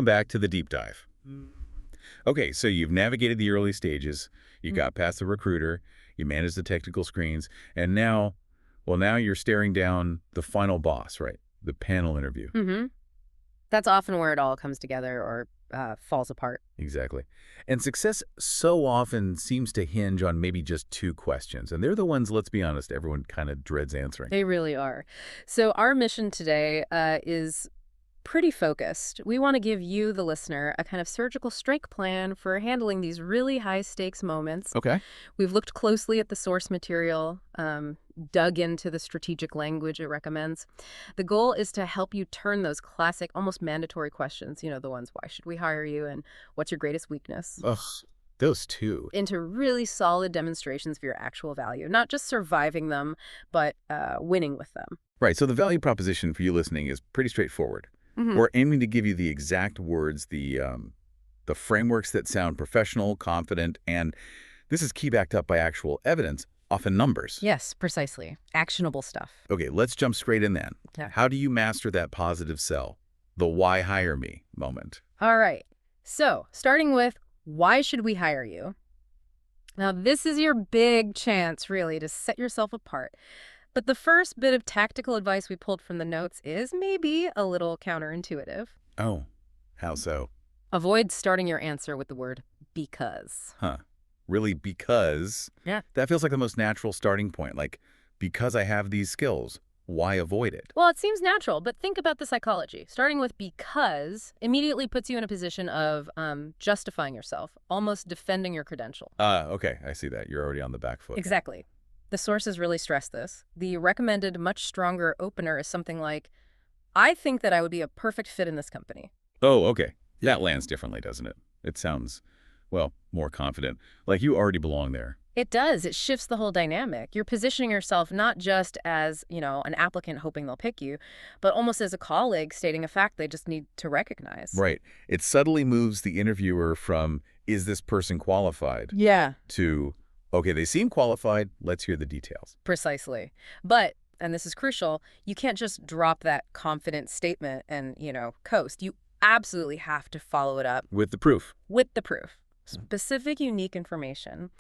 Back to the deep dive. Okay, so you've navigated the early stages, you got past the recruiter, you managed the technical screens, and now, well, now you're staring down the final boss, right? The panel interview. Mm-hmm. That's often where it all comes together or falls apart. Exactly. And success so often seems to hinge on maybe just two questions. And they're the ones, let's be honest, everyone kind of dreads answering. They really are. So our mission today is pretty focused. We want to give you, the listener, a kind of surgical strike plan for handling these really high-stakes moments. Okay. We've looked closely at the source material, dug into the strategic language it recommends. The goal is to help you turn those classic, almost mandatory questions, the ones, why should we hire you, and what's your greatest weakness, Ugh, those two. into really solid demonstrations of your actual value. Not just surviving them, but winning with them. Right, so the value proposition for you listening is pretty straightforward. Mhm. We're aiming to give you the exact words, the frameworks that sound professional, confident, and this is key backed up by actual evidence, often numbers. Yes, precisely. Actionable stuff. Okay, let's jump straight in then. Yeah. How do you master that positive sell, the why hire me moment? All right. So, starting with, why should we hire you? Now, this is your big chance, really, to set yourself apart. But the first bit of tactical advice we pulled from the notes is maybe a little counterintuitive. Oh, how so? Avoid starting your answer with the word because. Huh. Really, because? Yeah. That feels like the most natural starting point. Like, because I have these skills, why avoid it? Well, it seems natural, but think about the psychology. Starting with because immediately puts you in a position of justifying yourself, almost defending your credential. Okay, I see that. You're already on the back foot. Exactly. The sources really stress this. The recommended, much stronger opener is something like, I think that I would be a perfect fit in this company. Oh, okay. That lands differently, doesn't it? It sounds, well, more confident. Like you already belong there. It does. It shifts the whole dynamic. You're positioning yourself not just as, an applicant hoping they'll pick you, but almost as a colleague stating a fact they just need to recognize. Right. It subtly moves the interviewer from, is this person qualified, Yeah. to, okay, they seem qualified, let's hear the details. Precisely. But, and this is crucial, you can't just drop that confident statement and, coast. You absolutely have to follow it up With the proof. with the proof. Specific, unique information.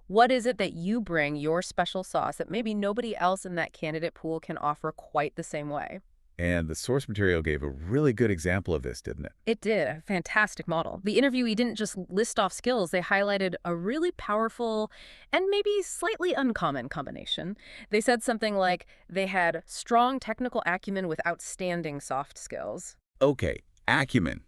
What is it that you bring, your special sauce, that maybe nobody else in that candidate pool can offer quite the same way? And the source material gave a really good example of this, didn't it? It did. A fantastic model. The interviewee didn't just list off skills. They highlighted a really powerful and maybe slightly uncommon combination. They said something like they had strong technical acumen with outstanding soft skills. Okay, acumen.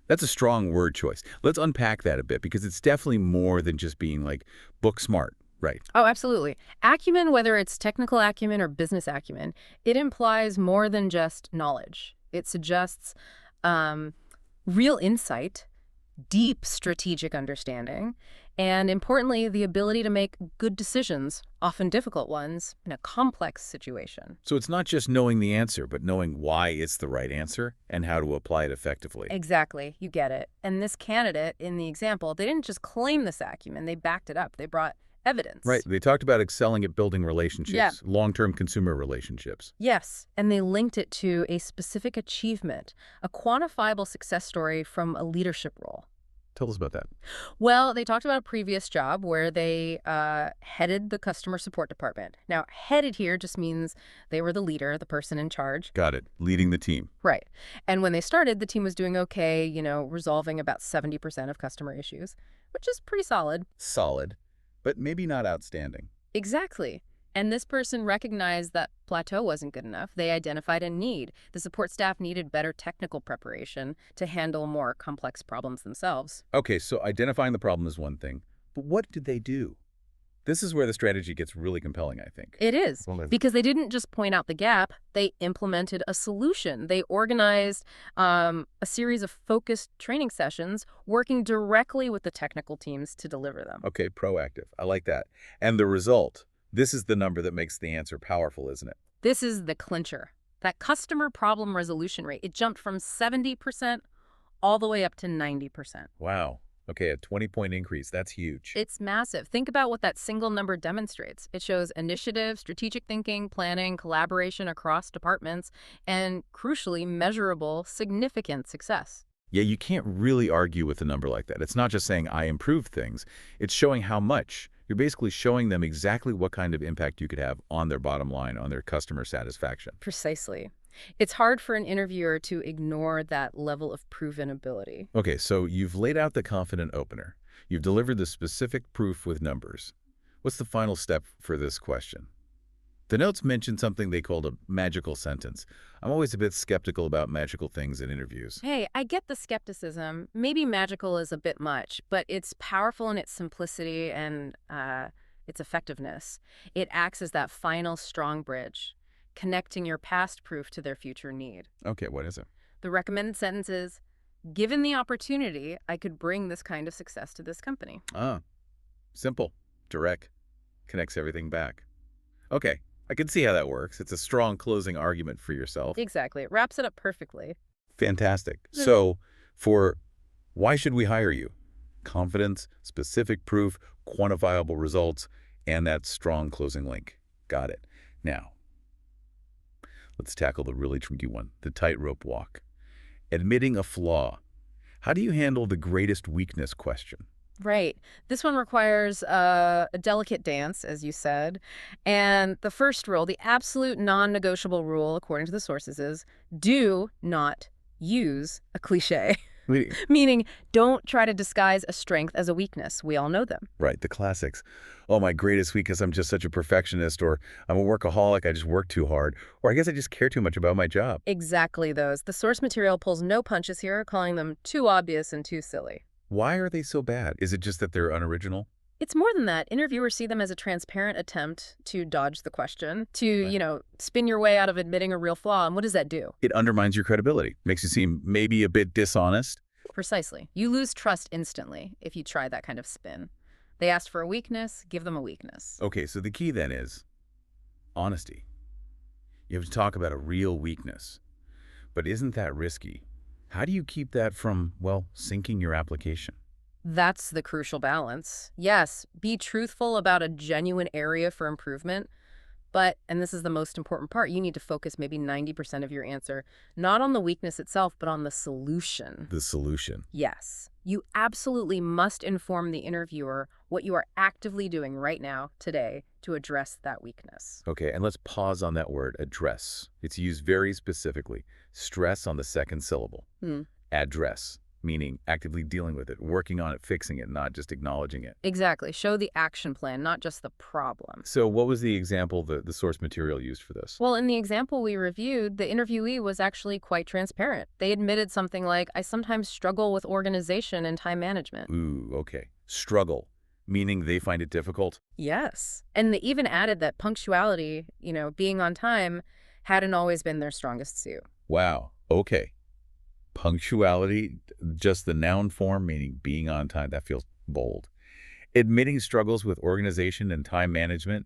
That's a strong word choice. Let's unpack that a bit because it's definitely more than just being like book smart, right? Oh, absolutely. Acumen, whether it's technical acumen or business acumen, it implies more than just knowledge. It suggests real insight, deep strategic understanding, and importantly, the ability to make good decisions, often difficult ones, in a complex situation. So it's not just knowing the answer, but knowing why it's the right answer and how to apply it effectively. Exactly. You get it. And this candidate, in the example, they didn't just claim this acumen, they backed it up. They brought evidence. Right. They talked about excelling at building relationships, Yeah. long-term consumer relationships. Yes, and they linked it to a specific achievement, a quantifiable success story from a leadership role. Tell us about that. Well, they talked about a previous job where they headed the customer support department. Now, headed here just means they were the leader, the person in charge. Got it. Leading the team. Right. And when they started, the team was doing okay, resolving about 70% of customer issues, which is pretty solid. Solid, but maybe not outstanding. Exactly. And this person recognized that plateau wasn't good enough. They identified a need. The support staff needed better technical preparation to handle more complex problems themselves. Okay, so identifying the problem is one thing, but what did they do? This is where the strategy gets really compelling, I think. It is, Well, because they didn't just point out the gap, they implemented a solution. They organized a series of focused training sessions, working directly with the technical teams to deliver them. Okay, proactive. I like that. And the result, this is the number that makes the answer powerful, isn't it? This is the clincher. That customer problem resolution rate, it jumped from 70% all the way up to 90%. Wow. Okay, a 20-point increase. That's huge. It's massive. Think about what that single number demonstrates. It shows initiative, strategic thinking, planning, collaboration across departments, and crucially, measurable, significant success. Yeah, you can't really argue with a number like that. It's not just saying I improved things. It's showing how much. You're basically showing them exactly what kind of impact you could have on their bottom line, on their customer satisfaction. Precisely. It's hard for an interviewer to ignore that level of proven ability. Okay, so you've laid out the confident opener. You've delivered the specific proof with numbers. What's the final step for this question? The notes mentioned something they called a magical sentence. I'm always a bit skeptical about magical things in interviews. Hey, I get the skepticism. Maybe magical is a bit much, but it's powerful in its simplicity and its effectiveness. It acts as that final strong bridge, connecting your past proof to their future need. Okay, what is it? The recommended sentence is, given the opportunity, I could bring this kind of success to this company. Ah, simple, direct, connects everything back. Okay, I can see how that works. It's a strong closing argument for yourself. Exactly. It wraps it up perfectly. Fantastic. So, for why should we hire you? Confidence, specific proof, quantifiable results, and that strong closing link. Got it. Now, let's tackle the really tricky one, the tightrope walk. Admitting a flaw. How do you handle the greatest weakness question? Right. This one requires a delicate dance, as you said. And the first rule, the absolute non-negotiable rule, according to the sources, is do not use a cliche. Meaning, don't try to disguise a strength as a weakness. We all know them. Right, the classics. Oh, my greatest weakness, I'm just such a perfectionist, or I'm a workaholic, I just work too hard, or I guess I just care too much about my job. Exactly those. The source material pulls no punches here, calling them too obvious and too silly. Why are they so bad? Is it just that they're unoriginal? It's more than that. Interviewers see them as a transparent attempt to dodge the question, to, Right. spin your way out of admitting a real flaw. And what does that do? It undermines your credibility, makes you seem maybe a bit dishonest. Precisely. You lose trust instantly if you try that kind of spin. They asked for a weakness, give them a weakness. Okay, so the key then is honesty. You have to talk about a real weakness. But isn't that risky? How do you keep that from, well, sinking your application? That's the crucial balance. Yes, be truthful about a genuine area for improvement, but, and this is the most important part, you need to focus maybe 90% of your answer, not on the weakness itself, but on the solution. The solution. Yes, you absolutely must inform the interviewer what you are actively doing right now, today, to address that weakness. Okay, and let's pause on that word, address. It's used very specifically. Stress on the second syllable. Address, meaning actively dealing with it, working on it, fixing it, not just acknowledging it. Exactly. Show the action plan, not just the problem. So what was the example, the source material used for this? Well, in the example we reviewed, the interviewee was actually quite transparent. They admitted something like, I sometimes struggle with organization and time management. Ooh, okay. Struggle, meaning they find it difficult? Yes. And they even added that punctuality, being on time, hadn't always been their strongest suit. Wow, okay. Punctuality, just the noun form, meaning being on time, that feels bold. Admitting struggles with organization and time management,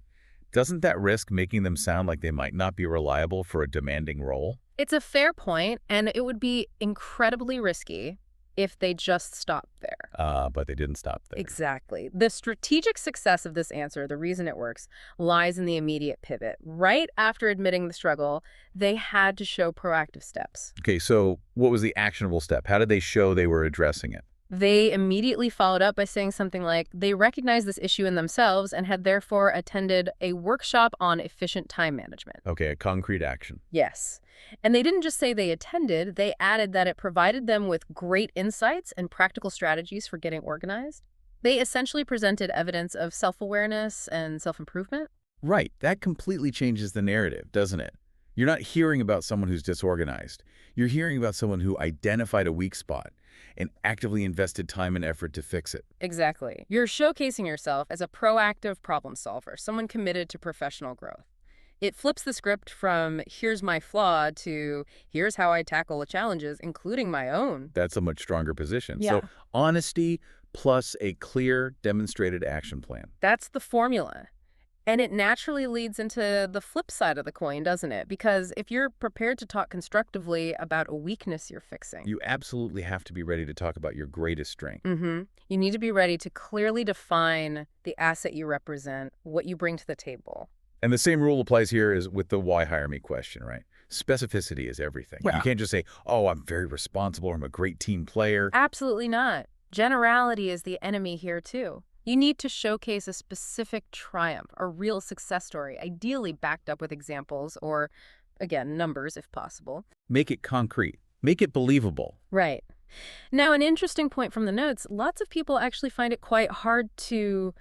doesn't that risk making them sound like they might not be reliable for a demanding role? It's a fair point, and it would be incredibly risky if they just stopped there. But they didn't stop there. Exactly. The strategic success of this answer, the reason it works, lies in the immediate pivot. Right after admitting the struggle, they had to show proactive steps. Okay, so what was the actionable step? How did they show they were addressing it? They immediately followed up by saying something like, they recognized this issue in themselves and had therefore attended a workshop on efficient time management. Okay, a concrete action. Yes. And they didn't just say they attended, they added that it provided them with great insights and practical strategies for getting organized. They essentially presented evidence of self-awareness and self-improvement. Right, that completely changes the narrative, doesn't it? You're not hearing about someone who's disorganized. You're hearing about someone who identified a weak spot and actively invested time and effort to fix it. Exactly. You're showcasing yourself as a proactive problem solver, someone committed to professional growth. It flips the script from here's my flaw to here's how I tackle the challenges, including my own. That's a much stronger position. Yeah. So honesty plus a clear, demonstrated action plan. That's the formula. And it naturally leads into the flip side of the coin, doesn't it? Because if you're prepared to talk constructively about a weakness you're fixing, You absolutely have to be ready to talk about your greatest strength. you need to be ready to clearly define the asset you represent, what you bring to the table. And the same rule applies here as with the why hire me question, right? Specificity is everything. Well- You can't just say, oh, I'm very responsible, or I'm a great team player. Absolutely not. Generality is the enemy here, too. You need to showcase a specific triumph, a real success story, ideally backed up with examples or, again, numbers if possible. Make it concrete. Make it believable. Right. Now, an interesting point from the notes, lots of people actually find it quite hard to,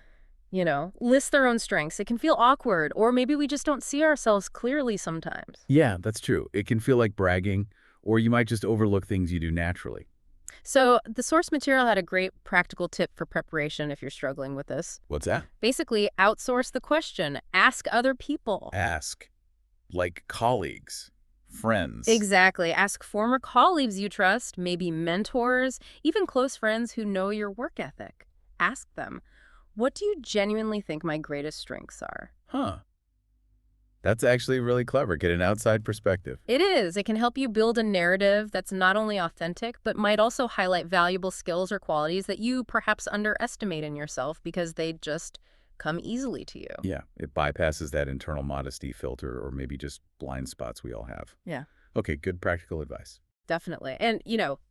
list their own strengths. It can feel awkward, or maybe we just don't see ourselves clearly sometimes. Yeah, that's true. It can feel like bragging, or you might just overlook things you do naturally. So the source material had a great practical tip for preparation if you're struggling with this. What's that? Basically, outsource the question. Ask other people. Ask. Like colleagues, friends. Exactly. Ask former colleagues you trust, maybe mentors, even close friends who know your work ethic. Ask them, what do you genuinely think my greatest strengths are? Huh. That's actually really clever. Get an outside perspective. It is. It can help you build a narrative that's not only authentic, but might also highlight valuable skills or qualities that you perhaps underestimate in yourself because they just come easily to you. Yeah, it bypasses that internal modesty filter or maybe just blind spots we all have. Yeah. Okay, good practical advice. Definitely. And,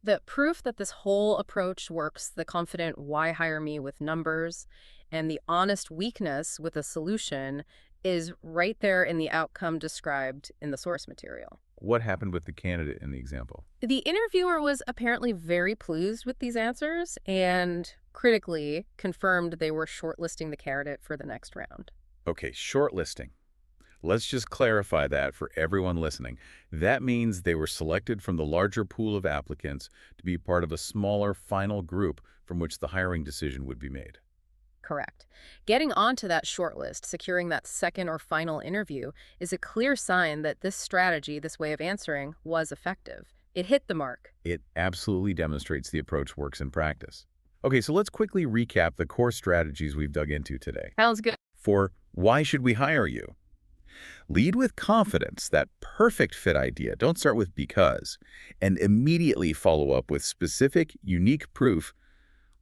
the proof that this whole approach works, the confident why hire me with numbers and the honest weakness with a solution is right there in the outcome described in the source material. What happened with the candidate in the example? The interviewer was apparently very pleased with these answers and critically confirmed they were shortlisting the candidate for the next round. Okay, shortlisting. Let's just clarify that for everyone listening. That means they were selected from the larger pool of applicants to be part of a smaller final group from which the hiring decision would be made. Correct. Getting onto that shortlist, securing that second or final interview, is a clear sign that this strategy, this way of answering, was effective. It hit the mark. It absolutely demonstrates the approach works in practice. Okay, so let's quickly recap the core strategies we've dug into today. Sounds good. For why should we hire you? Lead with confidence, that perfect fit idea. Don't start with because. And immediately follow up with specific, unique proof,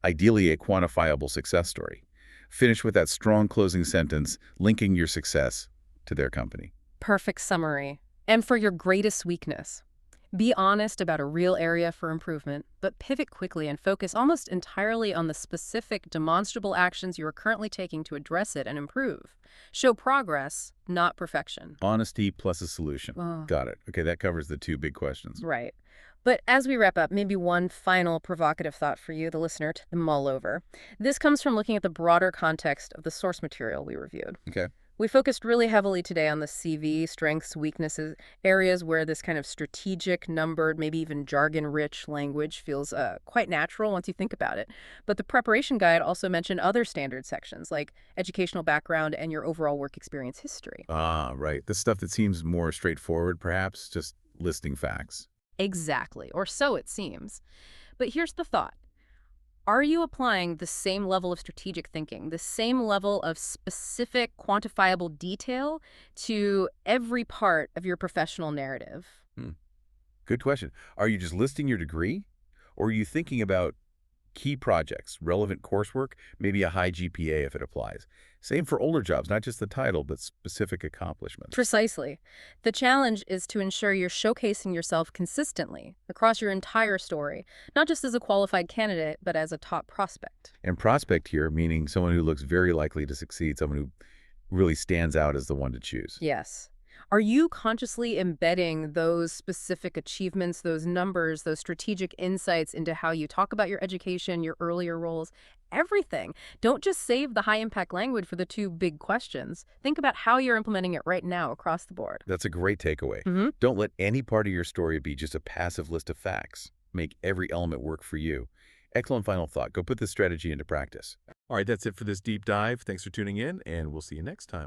ideally a quantifiable success story. Finish with that strong closing sentence linking your success to their company. Perfect summary. And for your greatest weakness, be honest about a real area for improvement, but pivot quickly and focus almost entirely on the specific, demonstrable actions you are currently taking to address it and improve. Show progress, not perfection. Honesty plus a solution. Oh. Got it. Okay, that covers the two big questions. Right. But as we wrap up, maybe one final provocative thought for you, the listener, to mull over. This comes from looking at the broader context of the source material we reviewed. Okay. We focused really heavily today on the CV, strengths, weaknesses, areas where this kind of strategic, numbered, maybe even jargon-rich language feels quite natural once you think about it. But the preparation guide also mentioned other standard sections like educational background and your overall work experience history. Ah, right. The stuff that seems more straightforward, perhaps, just listing facts. Exactly, or so it seems. But here's the thought. Are you applying the same level of strategic thinking, the same level of specific, quantifiable detail to every part of your professional narrative? Good question. Are you just listing your degree? Or are you thinking about key projects, relevant coursework, maybe a high GPA if it applies? Same for older jobs, not just the title, but specific accomplishments. Precisely. The challenge is to ensure you're showcasing yourself consistently across your entire story, not just as a qualified candidate, but as a top prospect. And prospect here, meaning someone who looks very likely to succeed, someone who really stands out as the one to choose. Yes. Are you consciously embedding those specific achievements, those numbers, those strategic insights into how you talk about your education, your earlier roles, everything? Don't just save the high-impact language for the two big questions. Think about how you're implementing it right now across the board. That's a great takeaway. Don't let any part of your story be just a passive list of facts. Make every element work for you. Excellent final thought. Go put this strategy into practice. All right, that's it for this deep dive. Thanks for tuning in, and we'll see you next time.